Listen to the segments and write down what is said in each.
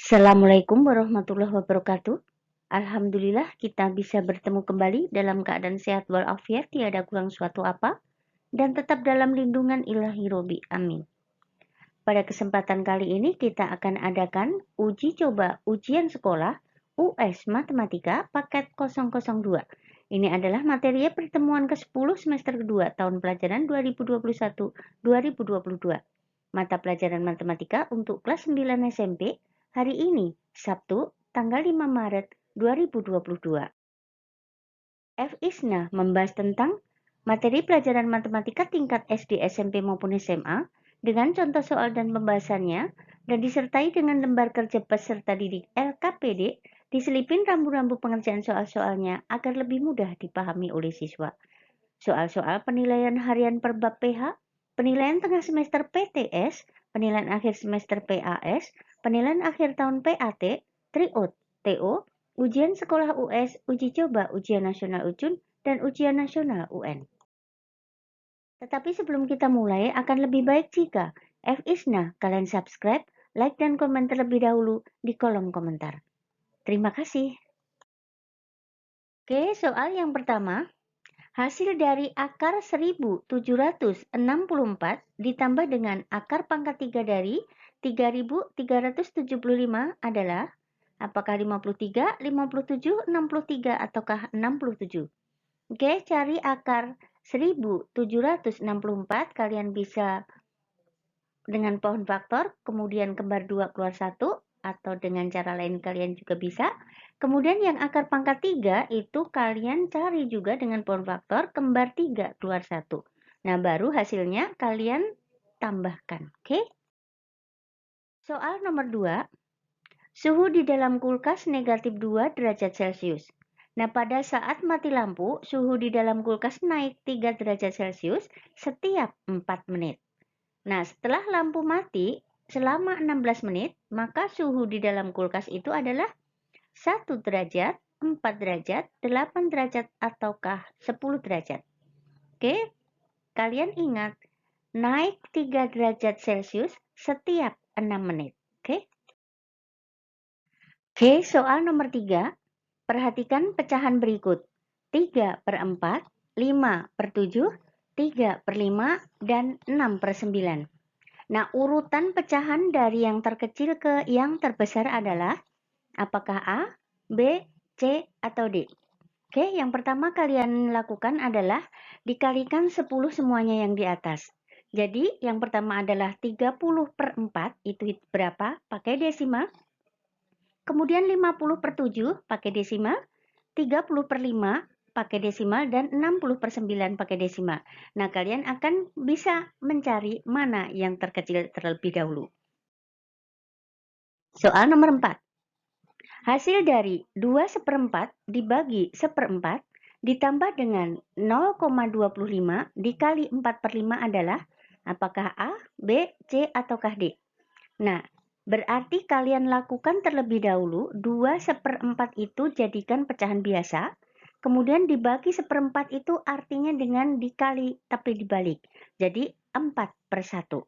Assalamualaikum warahmatullahi wabarakatuh. Alhamdulillah kita bisa bertemu kembali dalam keadaan sehat walafiat tiada kurang suatu apa dan tetap dalam lindungan ilahi Robi. Amin. Pada kesempatan kali ini kita akan adakan uji coba ujian sekolah US Matematika paket 002. Ini adalah materi pertemuan ke-10 semester kedua tahun pelajaran 2021-2022. Mata pelajaran matematika untuk kelas 9 SMP hari ini, Sabtu, tanggal 5 Maret 2022. F. Isna membahas tentang materi pelajaran matematika tingkat SD, SMP maupun SMA dengan contoh soal dan pembahasannya dan disertai dengan lembar kerja peserta didik LKPD, diselipin rambu-rambu pengerjaan soal-soalnya agar lebih mudah dipahami oleh siswa. Soal-soal penilaian harian per bab PH, penilaian tengah semester PTS, penilaian akhir semester PAS, penilaian akhir tahun PAT, TRIOT, TO, ujian sekolah US, uji coba ujian nasional UJUN, dan ujian nasional UN. Tetapi sebelum kita mulai, akan lebih baik jika F. Isna kalian subscribe, like, dan komen terlebih dahulu di kolom komentar. Terima kasih. Oke, soal yang pertama. Hasil dari akar 1764 ditambah dengan akar pangkat 3 dari 3375 adalah apakah 53, 57, 63, ataukah 67? Oke, cari akar 1764, kalian bisa dengan pohon faktor, kemudian kembar 2 keluar 1, atau dengan cara lain kalian juga bisa. Kemudian yang akar pangkat 3 itu kalian cari juga dengan pohon faktor, kembar 3 keluar 1. Nah, baru hasilnya kalian tambahkan. Oke? Soal nomor 2. Suhu di dalam kulkas negatif 2 derajat Celcius. Nah, pada saat mati lampu, suhu di dalam kulkas naik 3 derajat Celcius setiap 4 menit. Nah, setelah lampu mati selama 16 menit, maka suhu di dalam kulkas itu adalah 1 derajat, 4 derajat, 8 derajat, ataukah 10 derajat. Oke, kalian ingat, naik 3 derajat Celcius setiap 6 menit. Oke, soal nomor 3. Perhatikan pecahan berikut. 3/4, 5/7, 3/5, dan 6/9. Nah, urutan pecahan dari yang terkecil ke yang terbesar adalah apakah A, B, C, atau D? Oke, yang pertama kalian lakukan adalah dikalikan 10 semuanya yang di atas. Jadi, yang pertama adalah 30/4, itu berapa? Pakai desimal. Kemudian 50/7 pakai desimal, 30/5 pakai desimal, dan 60/9 pakai desimal. Nah, kalian akan bisa mencari mana yang terkecil terlebih dahulu. Soal nomor 4. Hasil dari 2/4 dibagi 1/4 ditambah dengan 0,25 dikali 4/5 adalah apakah A, B, C, ataukah D? Nah, berarti kalian lakukan terlebih dahulu 2/4 itu jadikan pecahan biasa. Kemudian dibagi 1/4 itu artinya dengan dikali tapi dibalik. Jadi 4/1.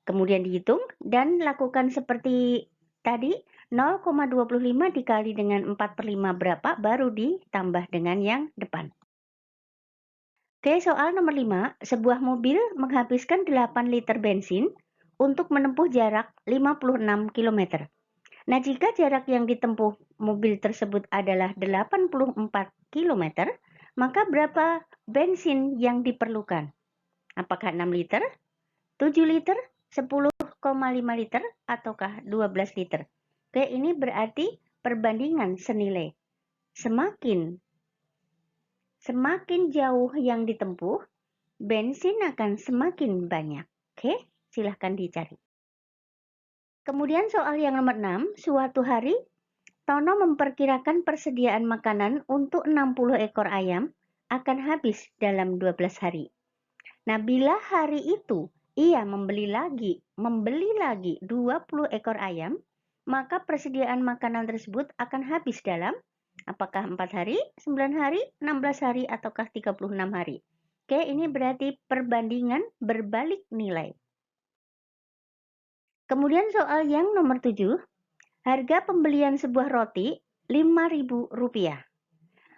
Kemudian dihitung dan lakukan seperti tadi, 0,25 dikali dengan 4/5 berapa, baru ditambah dengan yang depan. Oke, soal nomor 5. Sebuah mobil menghabiskan 8 liter bensin untuk menempuh jarak 56 km. Nah, jika jarak yang ditempuh mobil tersebut adalah 84 km, maka berapa bensin yang diperlukan? Apakah 6 liter, 7 liter, 10,5 liter, ataukah 12 liter? Oke, ini berarti perbandingan senilai. Semakin jauh yang ditempuh, bensin akan semakin banyak. Oke, silahkan dicari. Kemudian soal yang nomor 6, suatu hari Tono memperkirakan persediaan makanan untuk 60 ekor ayam akan habis dalam 12 hari. Nah, bila hari itu ia membeli lagi 20 ekor ayam, maka persediaan makanan tersebut akan habis dalam apakah 4 hari, 9 hari, 16 hari, ataukah 36 hari. Oke, ini berarti perbandingan berbalik nilai. Kemudian soal yang nomor 7, Harga pembelian sebuah roti Rp5.000.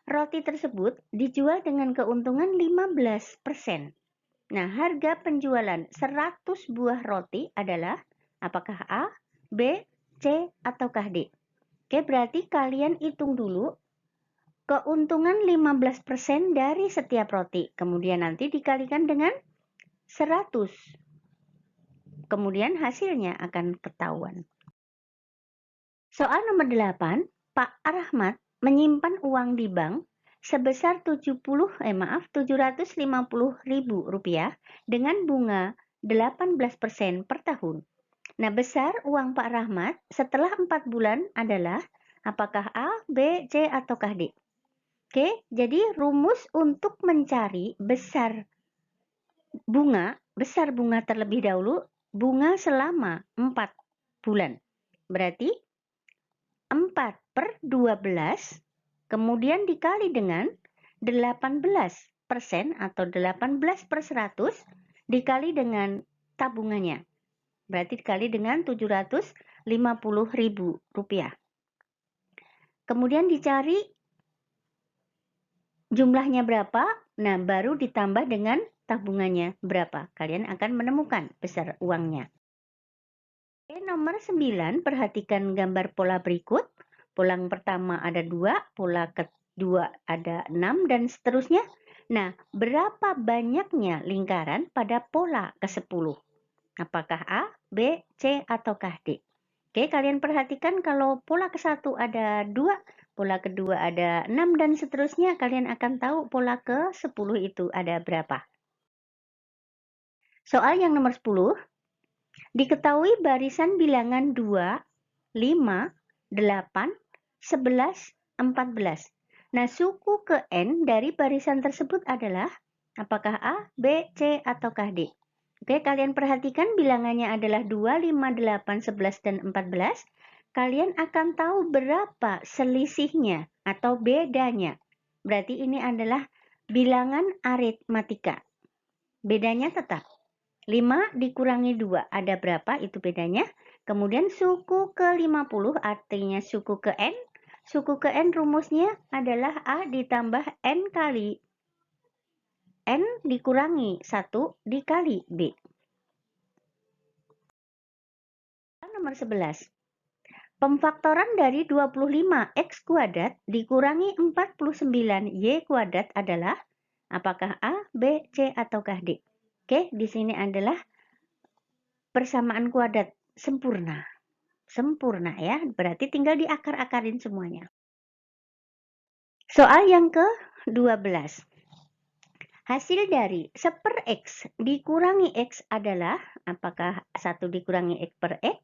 Roti tersebut dijual dengan keuntungan 15%. Nah, harga penjualan 100 buah roti adalah apakah A, B, C, ataukah D? Oke, berarti kalian hitung dulu keuntungan 15% dari setiap roti. Kemudian nanti dikalikan dengan 100. Kemudian hasilnya akan ketahuan. Soal nomor 8, Pak Rahmat menyimpan uang di bank sebesar Rp750.000 dengan bunga 18% per tahun. Nah, besar uang Pak Rahmat setelah 4 bulan adalah apakah A, B, C, ataukah D? Oke, jadi rumus untuk mencari besar bunga terlebih dahulu, bunga selama 4 bulan. Berarti 4/12 kemudian dikali dengan 18% atau 18/100 dikali dengan tabungannya. Berarti dikali dengan Rp750.000. Kemudian dicari jumlahnya berapa, nah baru ditambah dengan tabungannya berapa. Kalian akan menemukan besar uangnya. Oke, nomor 9, perhatikan gambar pola berikut. Pola yang pertama ada 2, pola kedua ada 6, dan seterusnya. Nah, berapa banyaknya lingkaran pada pola ke-10? Apakah A, B, C, ataukah D? Oke, kalian perhatikan kalau pola ke-1 ada 2, pola kedua ada 6, dan seterusnya. Kalian akan tahu pola ke-10 itu ada berapa. Soal yang nomor 10. Diketahui barisan bilangan 2, 5, 8, 11, 14. Nah, suku ke N dari barisan tersebut adalah apakah A, B, C, ataukah D? Oke, kalian perhatikan bilangannya adalah 2, 5, 8, 11, dan 14. Kalian akan tahu berapa selisihnya atau bedanya. Berarti ini adalah bilangan aritmatika. Bedanya tetap. 5 dikurangi 2, ada berapa? Itu bedanya. Kemudian suku ke 50 artinya suku ke N. Suku ke N rumusnya adalah A ditambah N kali N dikurangi 1 dikali B. Nomor 11. Pemfaktoran dari 25x kuadrat dikurangi 49y kuadrat adalah apakah A, B, C, ataukah D? Oke, di sini adalah persamaan kuadrat sempurna. Sempurna ya, berarti tinggal diakar-akarin semuanya. Soal yang ke-12. Hasil dari 1/x dikurangi x adalah apakah 1 dikurangi x per x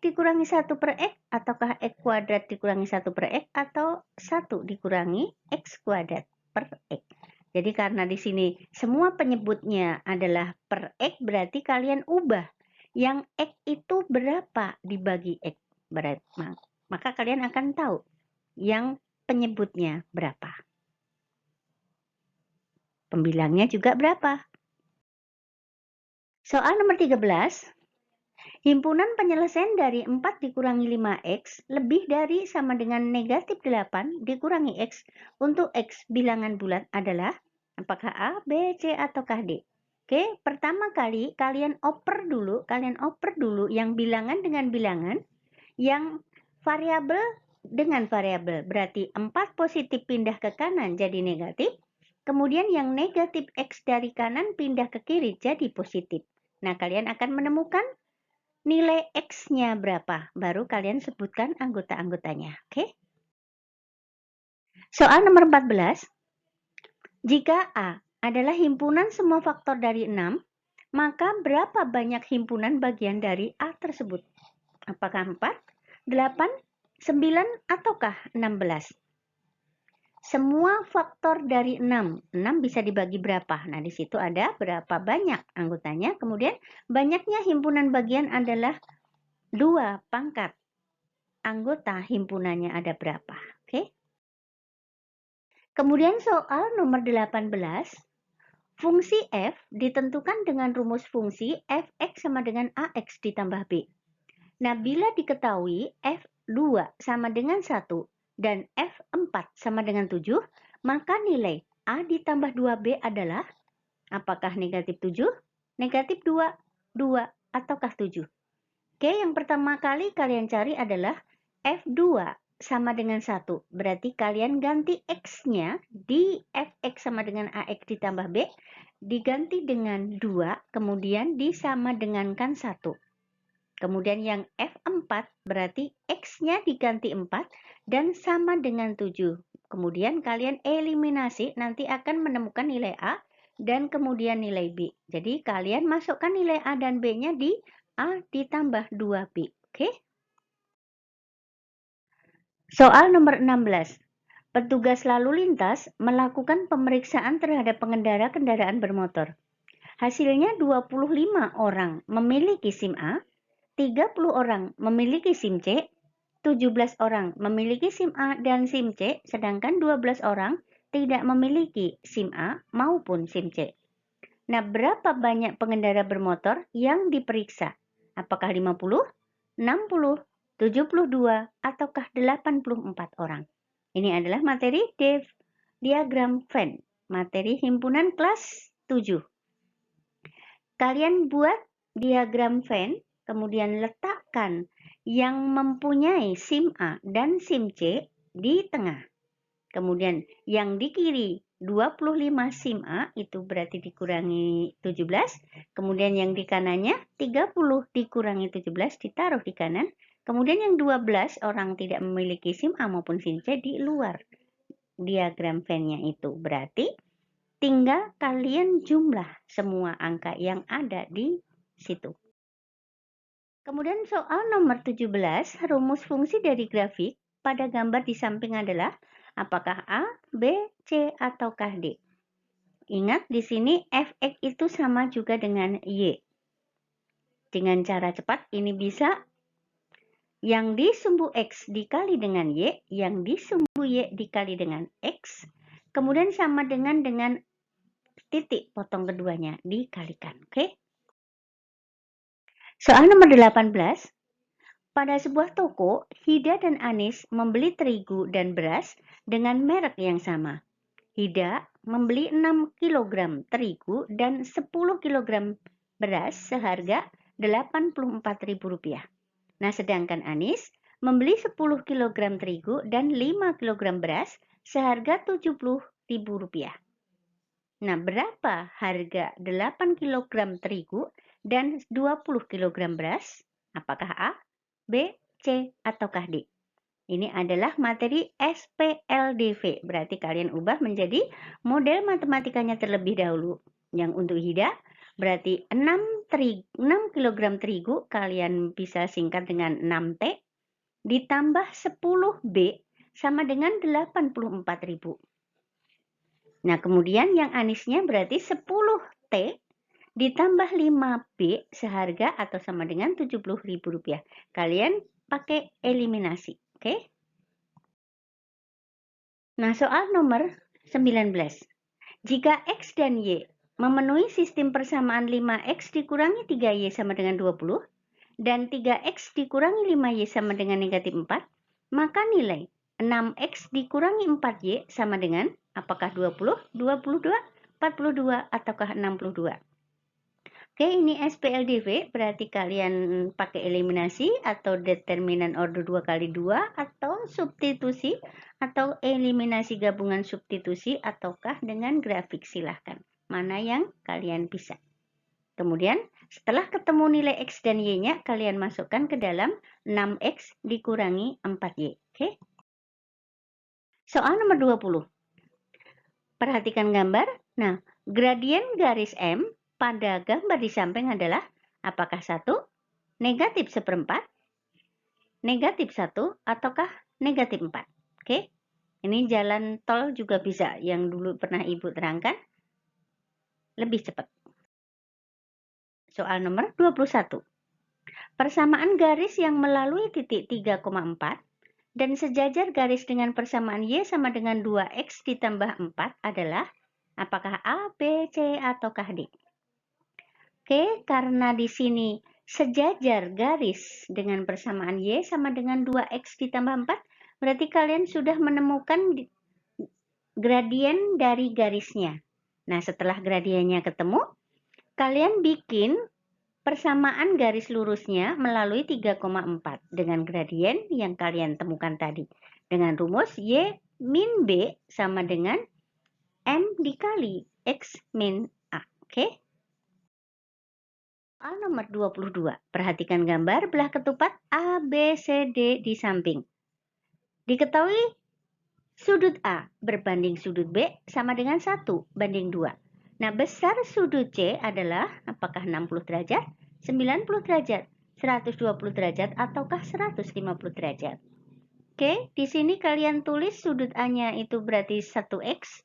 dikurangi 1/x, ataukah x kuadrat dikurangi 1/x, atau 1 dikurangi x kuadrat per x. Jadi karena di sini semua penyebutnya adalah per x, berarti kalian ubah yang x itu berapa dibagi x. Maka kalian akan tahu yang penyebutnya berapa. Pembilangnya juga berapa. Soal nomor 13. Himpunan penyelesaian dari 4 dikurangi 5x lebih dari sama dengan negatif 8 dikurangi x untuk x bilangan bulat adalah apakah A, B, C, ataukah D? Oke, pertama kali kalian oper dulu yang bilangan dengan bilangan, yang variabel dengan variabel. Berarti 4 positif pindah ke kanan jadi negatif, kemudian yang negatif x dari kanan pindah ke kiri jadi positif. Nah, kalian akan menemukan nilai X-nya berapa, baru kalian sebutkan anggota-anggotanya. Oke? Soal nomor 14. Jika A adalah himpunan semua faktor dari 6, maka berapa banyak himpunan bagian dari A tersebut? Apakah 4, 8, 9, ataukah 16? Semua faktor dari 6. 6 bisa dibagi berapa? Nah, di situ ada berapa banyak anggotanya. Kemudian banyaknya himpunan bagian adalah 2 pangkat. Anggota himpunannya ada berapa? Oke. Kemudian soal nomor 18. Fungsi f ditentukan dengan rumus fungsi fx sama dengan ax ditambah b. Nah, bila diketahui f 2 sama dengan 1 dan F4 sama dengan 7, maka nilai A ditambah 2B adalah apakah negatif 7, negatif 2, 2, ataukah 7? Oke, yang pertama kali kalian cari adalah F2 sama dengan 1. Berarti kalian ganti X-nya di Fx sama dengan Ax ditambah B, diganti dengan 2, kemudian disama dengankan 1. Kemudian yang F4 berarti X-nya diganti 4 dan sama dengan 7. Kemudian kalian eliminasi, nanti akan menemukan nilai A dan kemudian nilai B. Jadi kalian masukkan nilai A dan B-nya di A ditambah 2B. Oke? Soal nomor 16. Petugas lalu lintas melakukan pemeriksaan terhadap pengendara kendaraan bermotor. Hasilnya 25 orang memiliki SIM A, 30 orang memiliki SIM C, 17 orang memiliki SIM A dan SIM C, sedangkan 12 orang tidak memiliki SIM A maupun SIM C. Nah, berapa banyak pengendara bermotor yang diperiksa? Apakah 50, 60, 72, ataukah 84 orang? Ini adalah materi diagram Venn, materi himpunan kelas 7. Kalian buat diagram Venn, kemudian letakkan yang mempunyai SIM A dan SIM C di tengah. Kemudian yang di kiri 25 SIM A itu berarti dikurangi 17. Kemudian yang di kanannya 30 dikurangi 17 ditaruh di kanan. Kemudian yang 12 orang tidak memiliki SIM A maupun SIM C di luar diagram Venn-nya itu. Berarti tinggal kalian jumlah semua angka yang ada di situ. Kemudian soal nomor 17, rumus fungsi dari grafik pada gambar di samping adalah apakah A, B, C, ataukah D? Ingat di sini Fx itu sama juga dengan Y. Dengan cara cepat ini bisa yang disumbu X dikali dengan Y, yang disumbu Y dikali dengan X, kemudian sama dengan titik potong keduanya dikalikan. Oke? Soal nomor 18. Pada sebuah toko, Hida dan Anis membeli terigu dan beras dengan merek yang sama. Hida membeli 6 kg terigu dan 10 kg beras seharga Rp84.000. Nah, sedangkan Anis membeli 10 kg terigu dan 5 kg beras seharga Rp70.000. Nah, berapa harga 8 kg terigu dan 20 kg beras? Apakah A, B, C, ataukah D? Ini adalah materi SPLDV, berarti kalian ubah menjadi model matematikanya terlebih dahulu. Yang untuk Hida, berarti 6 kg terigu, kalian bisa singkat dengan 6T, ditambah 10B sama dengan 84.000. Nah, kemudian yang Anisnya berarti 10T ditambah 5B seharga atau sama dengan Rp70.000. Kalian pakai eliminasi. Oke. Nah, soal nomor 19. Jika X dan Y memenuhi sistem persamaan 5X dikurangi 3Y sama dengan 20 dan 3X dikurangi 5Y sama dengan negatif 4, maka nilai 6X dikurangi 4Y sama dengan apakah 20, 22, 42, ataukah 62? Oke, ini SPLDV, berarti kalian pakai eliminasi atau determinan order 2 kali 2 atau substitusi atau eliminasi gabungan substitusi ataukah dengan grafik, silahkan. Mana yang kalian bisa. Kemudian setelah ketemu nilai X dan Y-nya, kalian masukkan ke dalam 6X dikurangi 4Y. Oke? Soal nomor 20. Perhatikan gambar. Nah, gradien garis M pada gambar di samping adalah apakah 1, negatif 1/4, negatif 1, ataukah negatif 4. Oke, ini jalan tol juga bisa, yang dulu pernah Ibu terangkan, lebih cepat. Soal nomor 21. Persamaan garis yang melalui titik 3,4 dan sejajar garis dengan persamaan Y sama dengan 2X ditambah 4 adalah apakah A, B, C, ataukah D? Oke, karena di sini sejajar garis dengan persamaan Y sama dengan 2X ditambah 4, berarti kalian sudah menemukan gradien dari garisnya. Nah, setelah gradiennya ketemu, kalian bikin persamaan garis lurusnya melalui 3,4 dengan gradien yang kalian temukan tadi. Dengan rumus Y min B sama dengan M dikali X min A. Oke? Soal nomor 22. Perhatikan gambar belah ketupat A, B, C, D di samping. Diketahui sudut A berbanding sudut B sama dengan 1 banding 2. Nah, besar sudut C adalah apakah 60 derajat, 90 derajat, 120 derajat, ataukah 150 derajat? Oke, di sini kalian tulis sudut A-nya itu berarti 1X,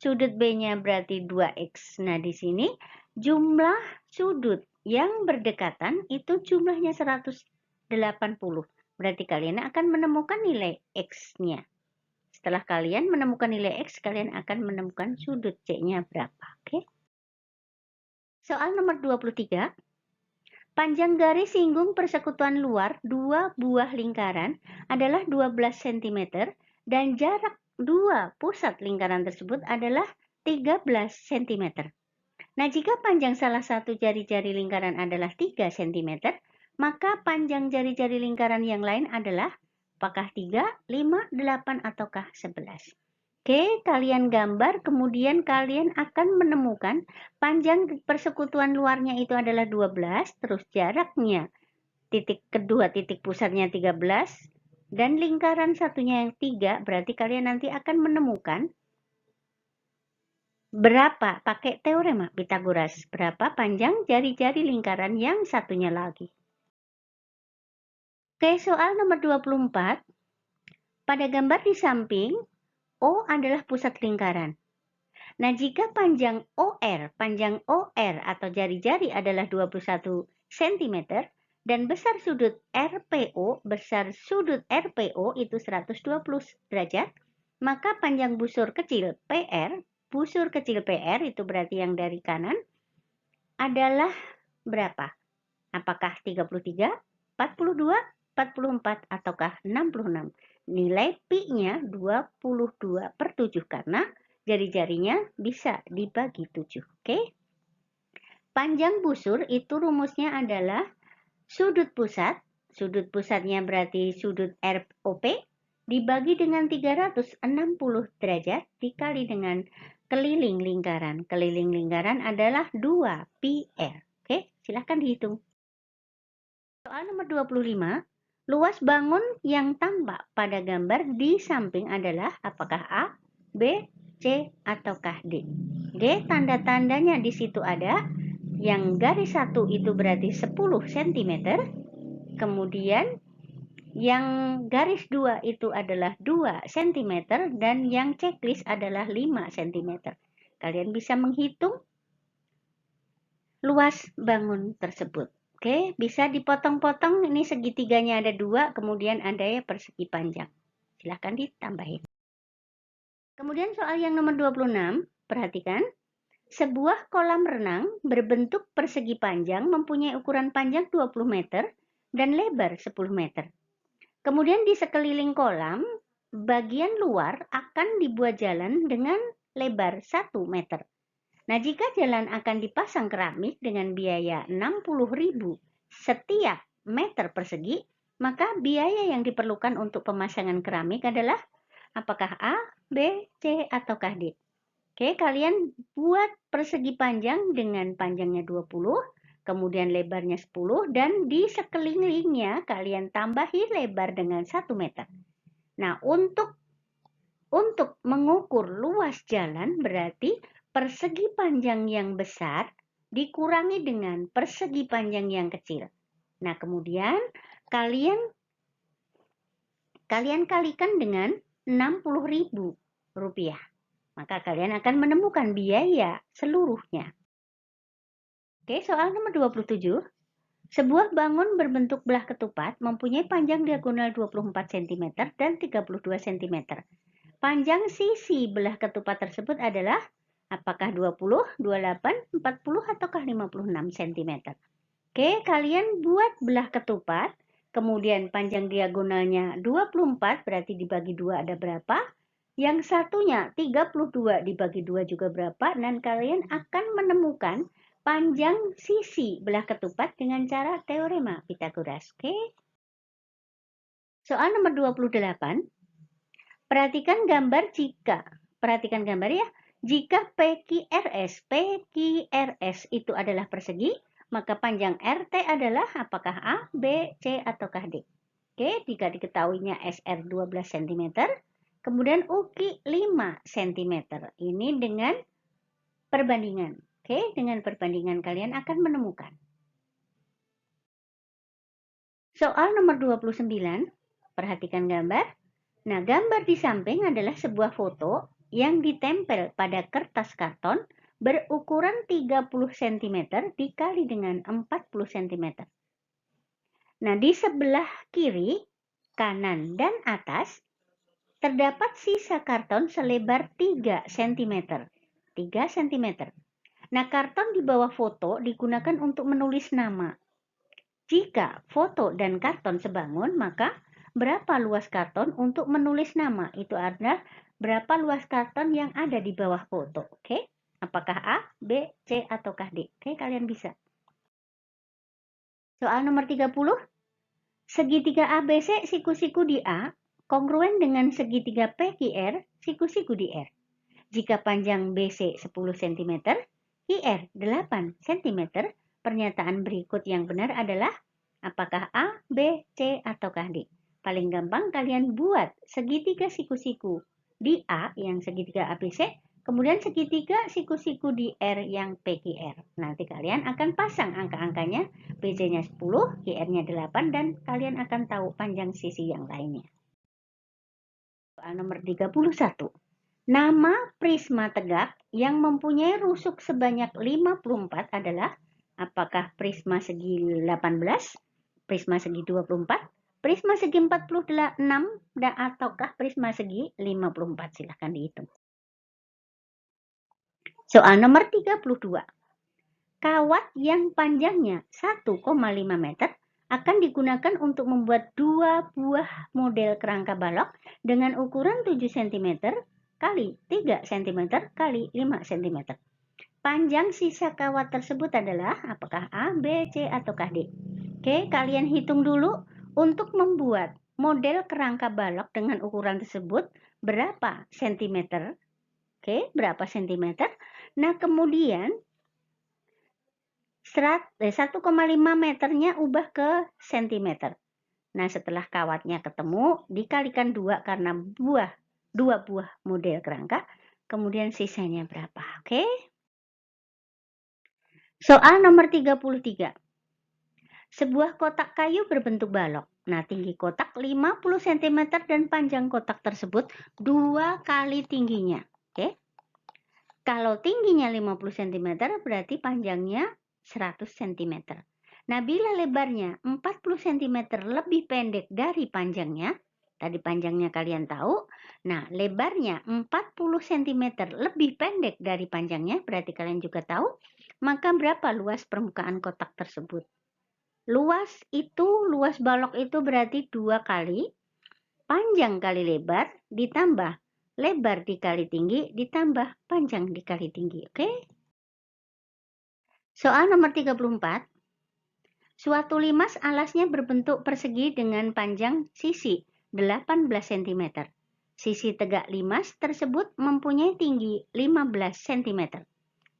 sudut B-nya berarti 2X. Nah, di sini jumlah sudut yang berdekatan itu jumlahnya 180. Berarti kalian akan menemukan nilai X-nya. Setelah kalian menemukan nilai X, kalian akan menemukan sudut C-nya berapa. Oke? Soal nomor 23. Panjang garis singgung persekutuan luar dua buah lingkaran adalah 12 cm dan jarak dua pusat lingkaran tersebut adalah 13 cm. Nah, jika panjang salah satu jari-jari lingkaran adalah 3 cm, maka panjang jari-jari lingkaran yang lain adalah apakah 3, 5, 8, ataukah 11? Oke, kalian gambar, kemudian kalian akan menemukan panjang persekutuan luarnya itu adalah 12, terus jaraknya kedua titik pusatnya 13, dan lingkaran satunya yang 3, berarti kalian nanti akan menemukan berapa, pakai teorema Pythagoras, berapa panjang jari-jari lingkaran yang satunya lagi. Oke, soal nomor 24. Pada gambar di samping, O adalah pusat lingkaran. Nah, jika panjang OR atau jari-jari adalah 21 cm dan besar sudut RPO itu 120 derajat, maka panjang busur kecil PR itu berarti yang dari kanan, adalah berapa? Apakah 33, 42, 44, ataukah 66? Nilai Pi-nya 22/7 karena jari-jarinya bisa dibagi 7. Oke? Panjang busur itu rumusnya adalah sudut pusatnya berarti sudut ROP dibagi dengan 360 derajat dikali dengan keliling lingkaran. Keliling lingkaran adalah 2 PR. Oke, silahkan dihitung. Soal nomor 25, luas bangun yang tampak pada gambar di samping adalah apakah A, B, C, ataukah D? D, tanda-tandanya di situ ada. Yang garis 1 itu berarti 10 cm. Kemudian yang garis 2 itu adalah 2 cm. Dan yang checklist adalah 5 cm. Kalian bisa menghitung luas bangun tersebut. Oke, bisa dipotong-potong, ini segitiganya ada 2, kemudian ada ya persegi panjang. Silahkan ditambahin. Kemudian soal yang nomor 26, perhatikan. Sebuah kolam renang berbentuk persegi panjang mempunyai ukuran panjang 20 meter dan lebar 10 meter. Kemudian di sekeliling kolam, bagian luar akan dibuat jalan dengan lebar 1 meter. Nah, jika jalan akan dipasang keramik dengan biaya 60.000 setiap meter persegi, maka biaya yang diperlukan untuk pemasangan keramik adalah apakah A, B, C, ataukah D? Oke, kalian buat persegi panjang dengan panjangnya 20, kemudian lebarnya 10, dan di sekelilingnya kalian tambahi lebar dengan 1 meter. Nah, untuk mengukur luas jalan berarti persegi panjang yang besar dikurangi dengan persegi panjang yang kecil. Nah, kemudian kalian kalikan dengan 60.000 rupiah. Maka kalian akan menemukan biaya seluruhnya. Oke, soal nomor 27. Sebuah bangun berbentuk belah ketupat mempunyai panjang diagonal 24 cm dan 32 cm. Panjang sisi belah ketupat tersebut adalah apakah 20, 28, 40, ataukah 56 cm? Oke, kalian buat belah ketupat, kemudian panjang diagonalnya 24, berarti dibagi 2 ada berapa? Yang satunya 32 dibagi 2 juga berapa? Dan kalian akan menemukan panjang sisi belah ketupat dengan cara teorema Pythagoras. Oke? Soal nomor 28. Perhatikan gambar ya, jika PQRS itu adalah persegi, maka panjang RT adalah apakah A, B, C, ataukah D? Oke, jika diketahuinya SR 12 cm, kemudian UKI 5 cm. Ini dengan perbandingan. Oke, dengan perbandingan kalian akan menemukan. Soal nomor 29, perhatikan gambar. Nah, gambar di samping adalah sebuah foto yang ditempel pada kertas karton berukuran 30 cm dikali dengan 40 cm. Nah, di sebelah kiri, kanan, dan atas terdapat sisa karton selebar 3 cm. 3 cm. Nah, karton di bawah foto digunakan untuk menulis nama. Jika foto dan karton sebangun, maka berapa luas karton untuk menulis nama? Itu adalah berapa luas karton yang ada di bawah foto. Oke? Apakah A, B, C, ataukah D? Oke, kalian bisa. Soal nomor 30. Segitiga ABC siku-siku di A kongruen dengan segitiga PQR siku-siku di R. Jika panjang BC 10 cm, IR 8 cm, pernyataan berikut yang benar adalah apakah A, B, C, ataukah D? Paling gampang kalian buat segitiga siku-siku di A yang segitiga ABC, kemudian segitiga siku-siku di R yang PQR. Nanti kalian akan pasang angka-angkanya, BC-nya 10, QR-nya 8, dan kalian akan tahu panjang sisi yang lainnya. Soal nomor 31. Nama prisma tegak yang mempunyai rusuk sebanyak 54 adalah apakah prisma segi 18, prisma segi 24, prisma segi 46, dan ataukah prisma segi 54? Silahkan dihitung. Soal nomor 32. Kawat yang panjangnya 1,5 meter akan digunakan untuk membuat 2 buah model kerangka balok dengan ukuran 7 cm kali 3 cm kali 5 cm. Panjang sisa kawat tersebut adalah apakah A, B, C, ataukah D? Oke, kalian hitung dulu untuk membuat model kerangka balok dengan ukuran tersebut berapa cm? Oke, berapa cm? Nah, kemudian 1,5 meternya ubah ke cm. Nah, setelah kawatnya ketemu, dikalikan 2 karena 2 buah model kerangka, kemudian sisanya berapa? Oke? Soal nomor 33. Sebuah kotak kayu berbentuk balok. Nah, tinggi kotak 50 cm dan panjang kotak tersebut 2 kali tingginya. Oke? Kalau tingginya 50 cm, berarti panjangnya 100 cm. Nah, bila lebarnya 40 cm lebih pendek dari panjangnya, tadi panjangnya kalian tahu, nah lebarnya 40 cm lebih pendek dari panjangnya, berarti kalian juga tahu, maka berapa luas permukaan kotak tersebut? Luas balok itu berarti 2 kali panjang kali lebar ditambah lebar dikali tinggi ditambah panjang dikali tinggi. Oke? Soal nomor 34. Suatu limas alasnya berbentuk persegi dengan panjang sisi 18 cm. Sisi tegak limas tersebut mempunyai tinggi 15 cm.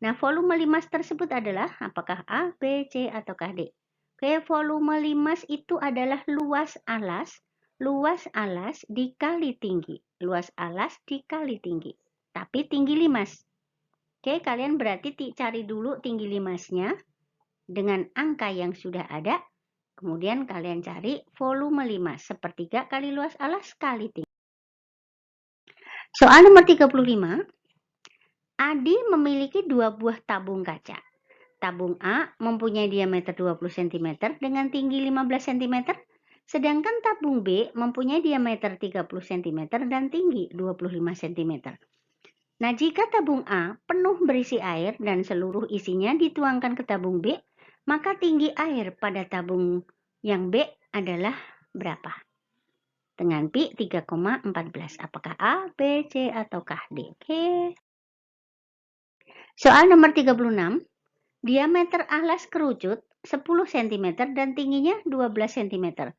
Nah, volume limas tersebut adalah apakah A, B, C, ataukah D? Oke, volume limas itu adalah luas alas dikali tinggi. Luas alas dikali tinggi. Tapi tinggi limas. Oke, kalian berarti cari dulu tinggi limasnya dengan angka yang sudah ada. Kemudian kalian cari volume limas. Sepertiga kali luas alas kali tinggi. Soal nomor 35. Adi memiliki 2 buah tabung kaca. Tabung A mempunyai diameter 20 cm dengan tinggi 15 cm. Sedangkan tabung B mempunyai diameter 30 cm dan tinggi 25 cm. Nah, jika tabung A penuh berisi air dan seluruh isinya dituangkan ke tabung B, maka tinggi air pada tabung yang B adalah berapa? Dengan pi 3,14. Apakah A, B, C, ataukah D? Oke. Soal nomor 36. Diameter alas kerucut 10 cm dan tingginya 12 cm.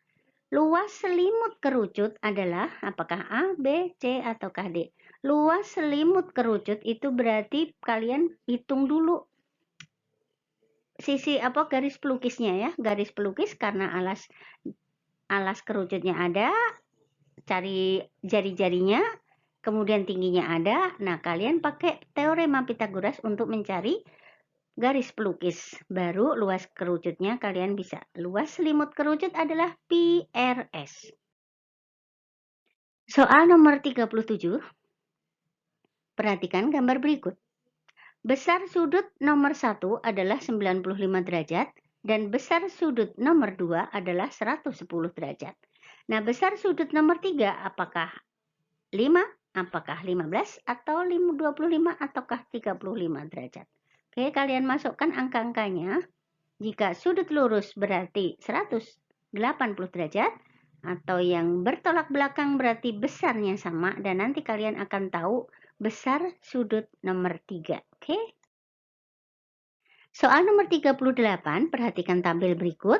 Luas selimut kerucut adalah apakah A, B, C, ataukah D? Luas selimut kerucut itu berarti kalian hitung dulu sisi garis pelukisnya ya. Garis pelukis karena alas kerucutnya ada, cari jari-jarinya, kemudian tingginya ada. Nah, kalian pakai teorema Pythagoras untuk mencari garis pelukis. Baru luas kerucutnya kalian bisa. Luas selimut kerucut adalah pi rs. Soal nomor 37. Perhatikan gambar berikut. Besar sudut nomor 1 adalah 95 derajat dan besar sudut nomor 2 adalah 110 derajat. Nah, besar sudut nomor 3 apakah 5, apakah 15, atau 25, ataukah 35 derajat? Oke, kalian masukkan angka-angkanya. Jika sudut lurus berarti 180 derajat, atau yang bertolak belakang berarti besarnya sama, dan nanti kalian akan tahu besar sudut nomor 3. Oke? Soal nomor 38, perhatikan tabel berikut.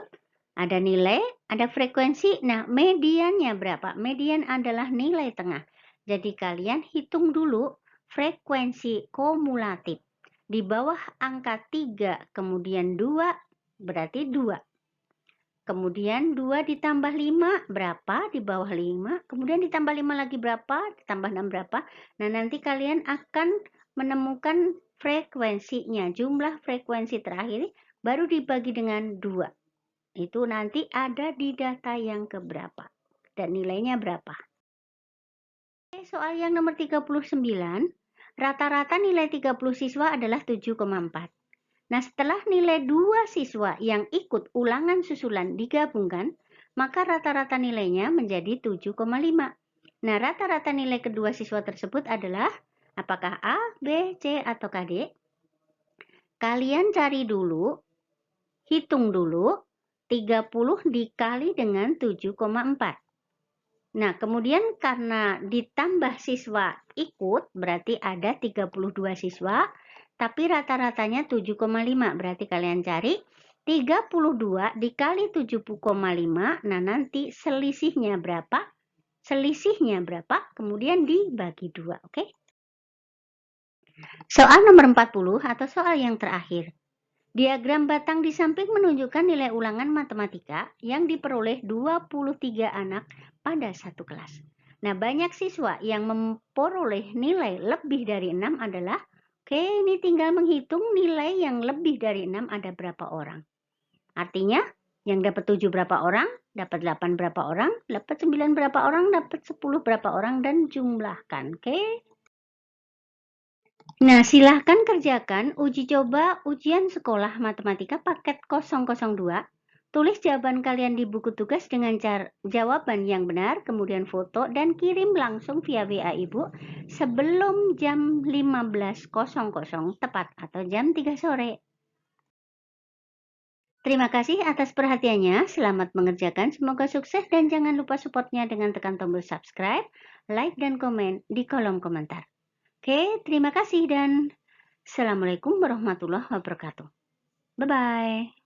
Ada nilai, ada frekuensi. Nah, mediannya berapa? Median adalah nilai tengah. Jadi kalian hitung dulu frekuensi kumulatif. Di bawah angka 3, kemudian 2, berarti 2. Kemudian 2 ditambah 5 berapa? Di bawah 5. Kemudian ditambah 5 lagi berapa? Ditambah 6 berapa? Nah, nanti kalian akan menemukan frekuensinya. Jumlah frekuensi terakhir baru dibagi dengan 2. Itu nanti ada di data yang keberapa. Dan nilainya berapa? Soal yang nomor 39. Rata-rata nilai 30 siswa adalah 7,4. Nah, setelah nilai 2 siswa yang ikut ulangan susulan digabungkan, maka rata-rata nilainya menjadi 7,5. Nah, rata-rata nilai kedua siswa tersebut adalah apakah A, B, C, atau D? Kalian cari dulu, hitung dulu, 30 dikali dengan 7,4. Nah, kemudian karena ditambah siswa ikut, berarti ada 32 siswa, tapi rata-ratanya 7,5. Berarti kalian cari 32 dikali 7,5. Nah, nanti selisihnya berapa? Selisihnya berapa? Kemudian dibagi 2, oke? Soal nomor 40 atau soal yang terakhir. Diagram batang di samping menunjukkan nilai ulangan matematika yang diperoleh 23 anak pada satu kelas. Nah, banyak siswa yang memperoleh nilai lebih dari 6 adalah, oke, ini tinggal menghitung nilai yang lebih dari 6 ada berapa orang. Artinya, yang dapat 7 berapa orang, dapat 8 berapa orang, dapat 9 berapa orang, dapat 10 berapa orang, dan jumlahkan, oke? Nah, silahkan kerjakan uji coba ujian sekolah matematika paket 002. Tulis jawaban kalian di buku tugas dengan jawaban yang benar, kemudian foto dan kirim langsung via WA Ibu sebelum jam 15.00 tepat atau jam 3 sore. Terima kasih atas perhatiannya. Selamat mengerjakan. Semoga sukses dan jangan lupa supportnya dengan tekan tombol subscribe, like, dan komen di kolom komentar. Oke, terima kasih dan Assalamualaikum warahmatullahi wabarakatuh. Bye-bye.